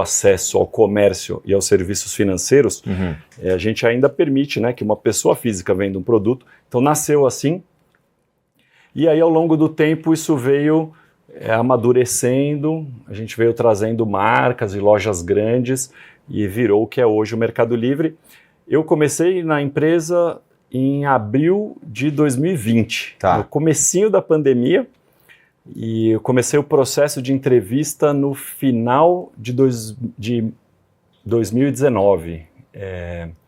acesso ao comércio e aos serviços financeiros, a gente ainda permite, né, que uma pessoa física venda um produto. Então nasceu assim, e aí ao longo do tempo isso veio amadurecendo, a gente veio trazendo marcas e lojas grandes e virou o que é hoje o Mercado Livre. Eu comecei na empresa em abril de 2020, no comecinho da pandemia, e eu comecei o processo de entrevista no final de 2019.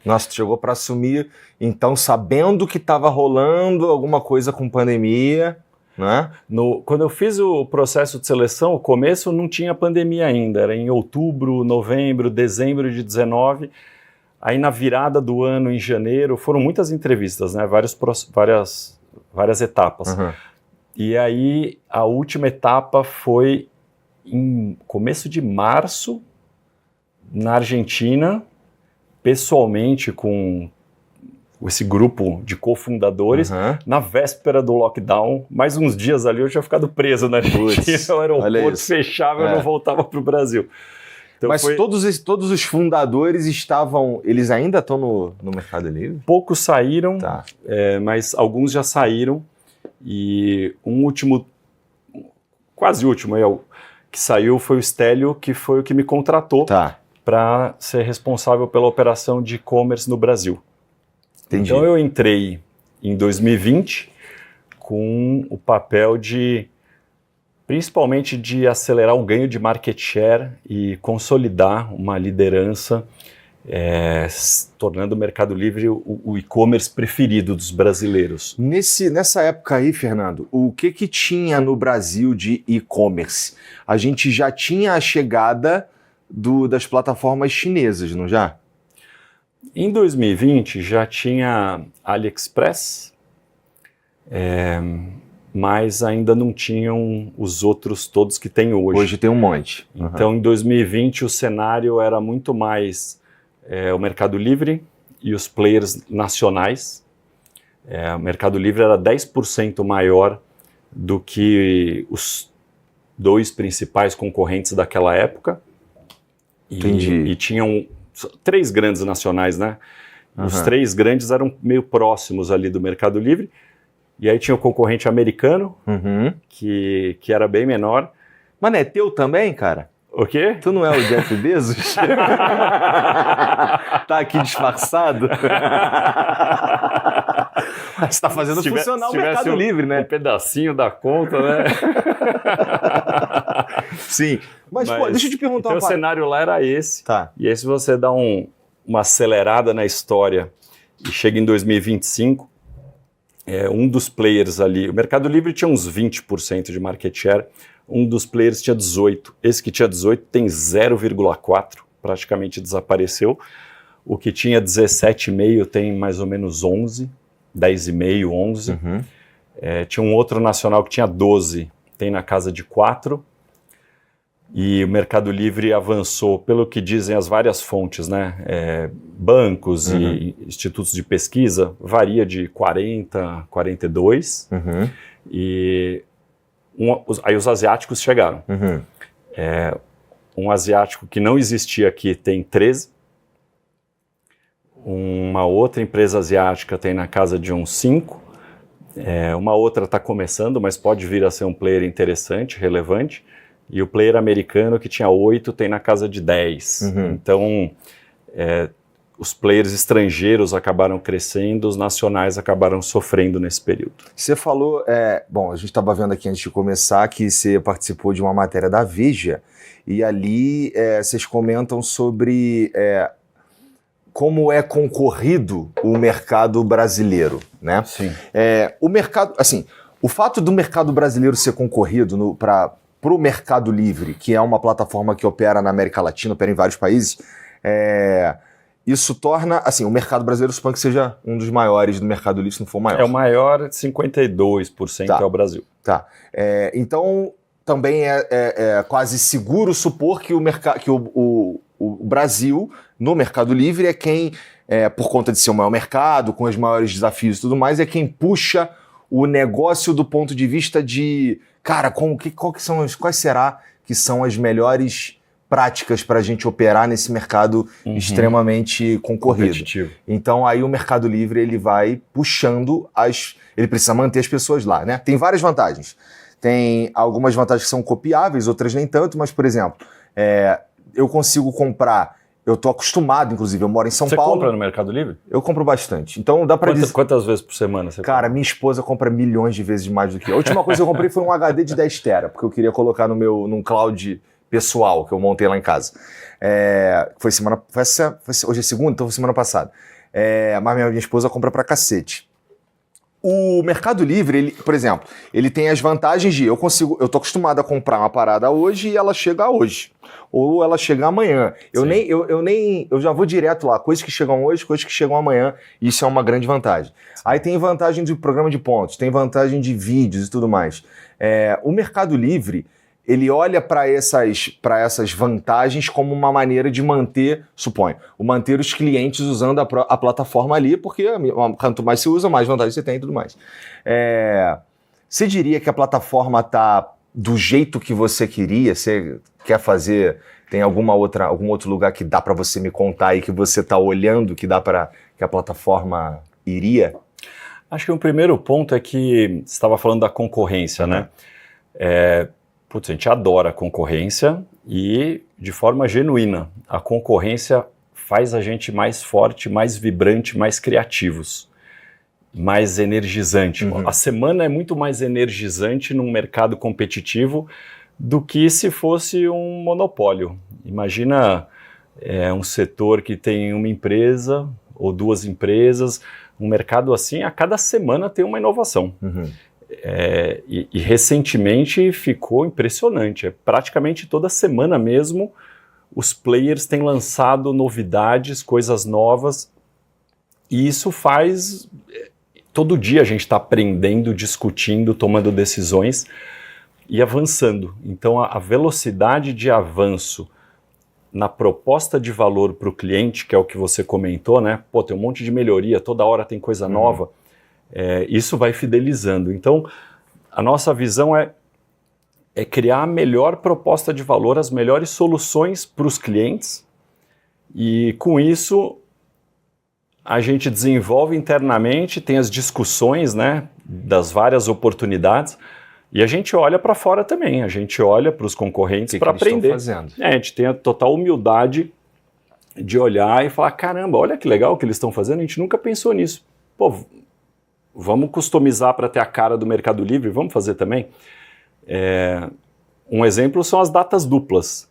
Nossa, tu chegou para assumir, então, sabendo que estava rolando alguma coisa com pandemia, né? Quando eu fiz o processo de seleção, o começo não tinha pandemia ainda, era em outubro, novembro, dezembro de 2019. Aí na virada do ano, em janeiro, foram muitas entrevistas, né? Várias etapas. E aí a última etapa foi em começo de março, na Argentina, pessoalmente com esse grupo de cofundadores, na véspera do lockdown. Mais uns dias ali eu tinha ficado preso na Argentina, o aeroporto fechava e eu não voltava para o Brasil. Então mas todos os fundadores eles ainda estão no Mercado Livre? Poucos saíram, mas alguns já saíram. E quase último, que saiu foi o Stélio, que foi o que me contratou para ser responsável pela operação de e-commerce no Brasil. Entendi. Então eu entrei em 2020 com o papel principalmente de acelerar o ganho de market share e consolidar uma liderança, tornando o Mercado Livre o e-commerce preferido dos brasileiros. Nessa época aí, Fernando, o que tinha no Brasil de e-commerce? A gente já tinha a chegada das plataformas chinesas, não já? Em 2020 já tinha AliExpress, mas ainda não tinham os outros todos que tem hoje. Hoje tem um monte. Então, em 2020, o cenário era muito mais o Mercado Livre e os players nacionais. O Mercado Livre era 10% maior do que os dois principais concorrentes daquela época. Entendi. E tinham 3 grandes nacionais, né? Os 3 grandes eram meio próximos ali do Mercado Livre. E aí tinha o concorrente americano, que era bem menor. Mas não é teu também, cara? O quê? Tu não é o Jeff Bezos? Tá aqui disfarçado? Você tá fazendo funcionar o Mercado Livre, né? Um pedacinho da conta, né? Sim. Mas pô, deixa eu te perguntar então o cenário lá era esse. E aí se você dá uma acelerada na história e chega em 2025, um dos players ali, o Mercado Livre tinha uns 20% de market share, um dos players tinha 18%. Esse que tinha 18% tem 0,4%, praticamente desapareceu. O que tinha 17,5% tem mais ou menos 11%, 10,5%, 11%. Tinha um outro nacional que tinha 12%, tem na casa de 4%. E o Mercado Livre avançou, pelo que dizem as várias fontes, né? Bancos e institutos de pesquisa, varia de 40%, 42%. E aí os asiáticos chegaram. Um asiático que não existia aqui tem 13%. Uma outra empresa asiática tem na casa de uns 5%. Uma outra está começando, mas pode vir a ser um player interessante, relevante. E o player americano, que tinha 8%, tem na casa de 10%. Então, os players estrangeiros acabaram crescendo, os nacionais acabaram sofrendo nesse período. Você falou, bom, a gente estava vendo aqui antes de começar que você participou de uma matéria da Veja, e ali vocês comentam sobre como é concorrido o mercado brasileiro, né? Sim. O mercado, assim, o fato do mercado brasileiro ser concorrido para o Mercado Livre, que é uma plataforma que opera na América Latina, opera em vários países, isso torna, assim, o mercado brasileiro, suponho que seja um dos maiores do Mercado Livre, se não for o maior. É o maior, 52% é o Brasil. Então, também é quase seguro supor que o Brasil, no Mercado Livre, é quem, por conta de ser o maior mercado, com os maiores desafios e tudo mais, é quem puxa o negócio do ponto de vista de, cara, quais será que são as melhores práticas para a gente operar nesse mercado extremamente concorrido. Competitivo. Então aí o Mercado Livre ele vai puxando ele precisa manter as pessoas lá, né? Tem várias vantagens. Tem algumas vantagens que são copiáveis, outras nem tanto, mas, por exemplo, eu consigo comprar, eu tô acostumado, inclusive, eu moro em São Paulo. Você compra no Mercado Livre? Eu compro bastante. Então dá pra dizer... Quantas vezes por semana você compra? Cara, minha esposa compra milhões de vezes mais do que eu. A última coisa que eu comprei foi um HD de 10 tera, porque eu queria colocar num cloud pessoal que eu montei lá em casa. Hoje é segunda, então foi semana passada. Mas minha esposa compra pra cacete. O Mercado Livre, ele, por exemplo, ele tem as vantagens de eu tô acostumado a comprar uma parada hoje e ela chega hoje. Ou ela chega amanhã. Eu já vou direto lá. Coisas que chegam hoje, coisas que chegam amanhã. Isso é uma grande vantagem. Sim. Aí tem vantagem de programa de pontos, tem vantagem de vídeos e tudo mais. O Mercado Livre, ele olha para essas vantagens como uma maneira de manter os clientes usando a plataforma ali, porque quanto mais você usa, mais vantagem você tem e tudo mais. Você diria que a plataforma está do jeito que você queria? Você quer fazer? Tem algum outro lugar que dá para você me contar aí que você está olhando que dá para que a plataforma iria? Acho que o primeiro ponto é que você estava falando da concorrência, né? A gente adora a concorrência e de forma genuína. A concorrência faz a gente mais forte, mais vibrante, mais criativos, mais energizante. A semana é muito mais energizante num mercado competitivo do que se fosse um monopólio. Imagina um setor que tem uma empresa ou duas empresas, um mercado assim, a cada semana tem uma inovação. E recentemente ficou impressionante. Praticamente toda semana mesmo os players têm lançado novidades, coisas novas, e isso faz... Todo dia a gente está aprendendo, discutindo, tomando decisões e avançando. Então a velocidade de avanço na proposta de valor para o cliente, que é o que você comentou, né? Tem um monte de melhoria, toda hora tem coisa nova. Isso vai fidelizando. Então, a nossa visão é criar a melhor proposta de valor, as melhores soluções para os clientes, e com isso a gente desenvolve internamente, tem as discussões, né, das várias oportunidades, e a gente olha para fora também, a gente olha para os concorrentes para aprender. A gente tem a total humildade de olhar e falar, caramba, olha que legal o que eles estão fazendo, a gente nunca pensou nisso. Vamos customizar para ter a cara do Mercado Livre, vamos fazer também? Um exemplo são as datas duplas.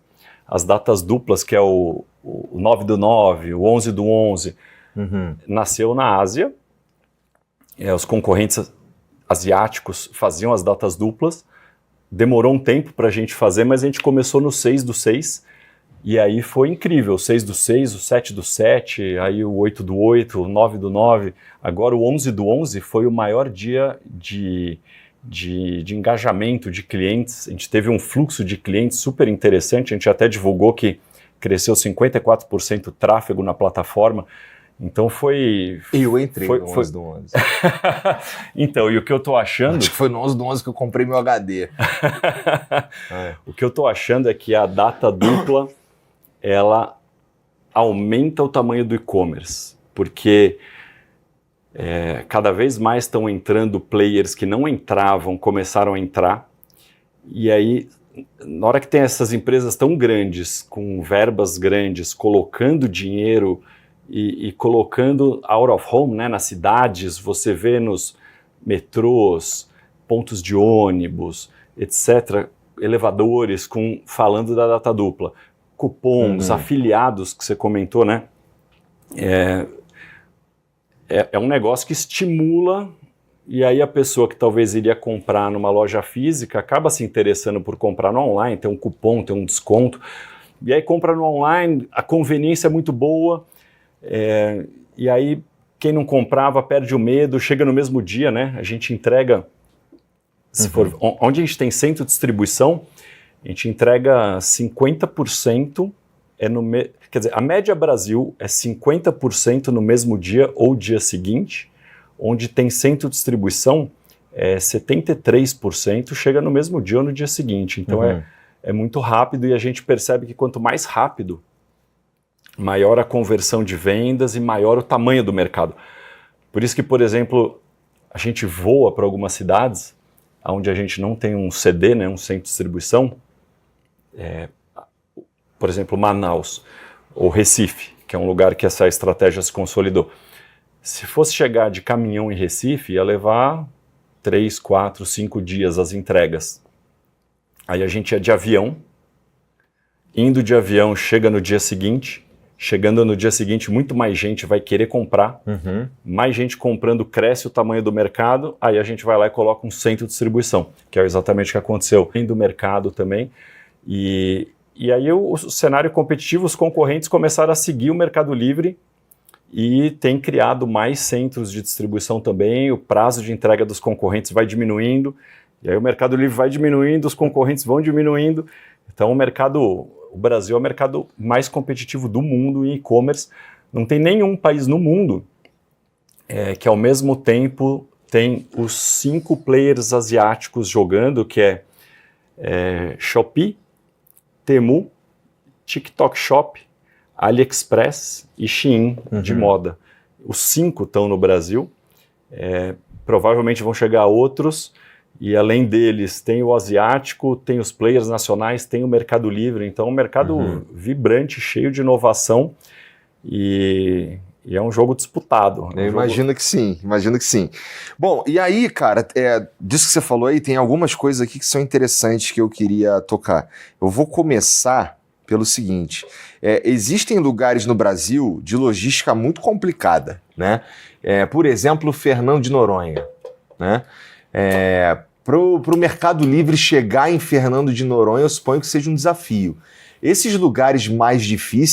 As datas duplas, que é o 9/9, o 11/11, nasceu na Ásia. Os concorrentes asiáticos faziam as datas duplas. Demorou um tempo para a gente fazer, mas a gente começou no 6/6. E aí foi incrível, o 6/6, o 7/7, aí o 8/8, o 9/9. Agora o 11/11 foi o maior dia de engajamento de clientes. A gente teve um fluxo de clientes super interessante, a gente até divulgou que cresceu 54% o tráfego na plataforma. Então foi... Eu entrei no 11/11. Então, e o que eu tô achando... Acho que foi no 11/11 que eu comprei meu HD. O que eu tô achando é que a data dupla, ela aumenta o tamanho do e-commerce, porque cada vez mais estão entrando players que não entravam, começaram a entrar, e aí, na hora que tem essas empresas tão grandes, com verbas grandes, colocando dinheiro e colocando out of home, né, nas cidades, você vê nos metrôs, pontos de ônibus, etc., elevadores falando da data dupla, cupons, afiliados, que você comentou, né? É um negócio que estimula, e aí a pessoa que talvez iria comprar numa loja física acaba se interessando por comprar no online, tem um cupom, tem um desconto, e aí compra no online, a conveniência é muito boa, e aí quem não comprava perde o medo, chega no mesmo dia, né? A gente entrega, se for, onde a gente tem centro de distribuição, a gente entrega 50%, quer dizer, a média Brasil é 50% no mesmo dia ou dia seguinte, onde tem centro de distribuição, 73% chega no mesmo dia ou no dia seguinte. Então é muito rápido e a gente percebe que quanto mais rápido, maior a conversão de vendas e maior o tamanho do mercado. Por isso que, por exemplo, a gente voa para algumas cidades onde a gente não tem um CD, né, um centro de distribuição, por exemplo, Manaus ou Recife, que é um lugar que essa estratégia se consolidou. Se fosse chegar de caminhão em Recife, ia levar 3, 4, 5 dias as entregas. Aí a gente ia de avião, indo de avião, chega no dia seguinte, chegando no dia seguinte, muito mais gente vai querer comprar, mais gente comprando, cresce o tamanho do mercado, aí a gente vai lá e coloca um centro de distribuição, que é exatamente o que aconteceu do mercado também. E aí o cenário competitivo, os concorrentes começaram a seguir o Mercado Livre e tem criado mais centros de distribuição também, o prazo de entrega dos concorrentes vai diminuindo, e aí o Mercado Livre vai diminuindo, os concorrentes vão diminuindo. Então o Brasil é o mercado mais competitivo do mundo em e-commerce. Não tem nenhum país no mundo que ao mesmo tempo tem os 5 players asiáticos jogando, que é Shopee, Temu, TikTok Shop, AliExpress e Shein de moda. Os 5 estão no Brasil, provavelmente vão chegar outros, e além deles tem o asiático, tem os players nacionais, tem o Mercado Livre, então um mercado vibrante, cheio de inovação, e é um jogo disputado. Eu imagino que sim, imagino que sim. Bom, e aí, cara, disso que você falou aí, tem algumas coisas aqui que são interessantes que eu queria tocar. Eu vou começar pelo seguinte, existem lugares no Brasil de logística muito complicada, né? Por exemplo, Fernando de Noronha, né? Para o Mercado Livre chegar em Fernando de Noronha, eu suponho que seja um desafio. Esses lugares mais difíceis,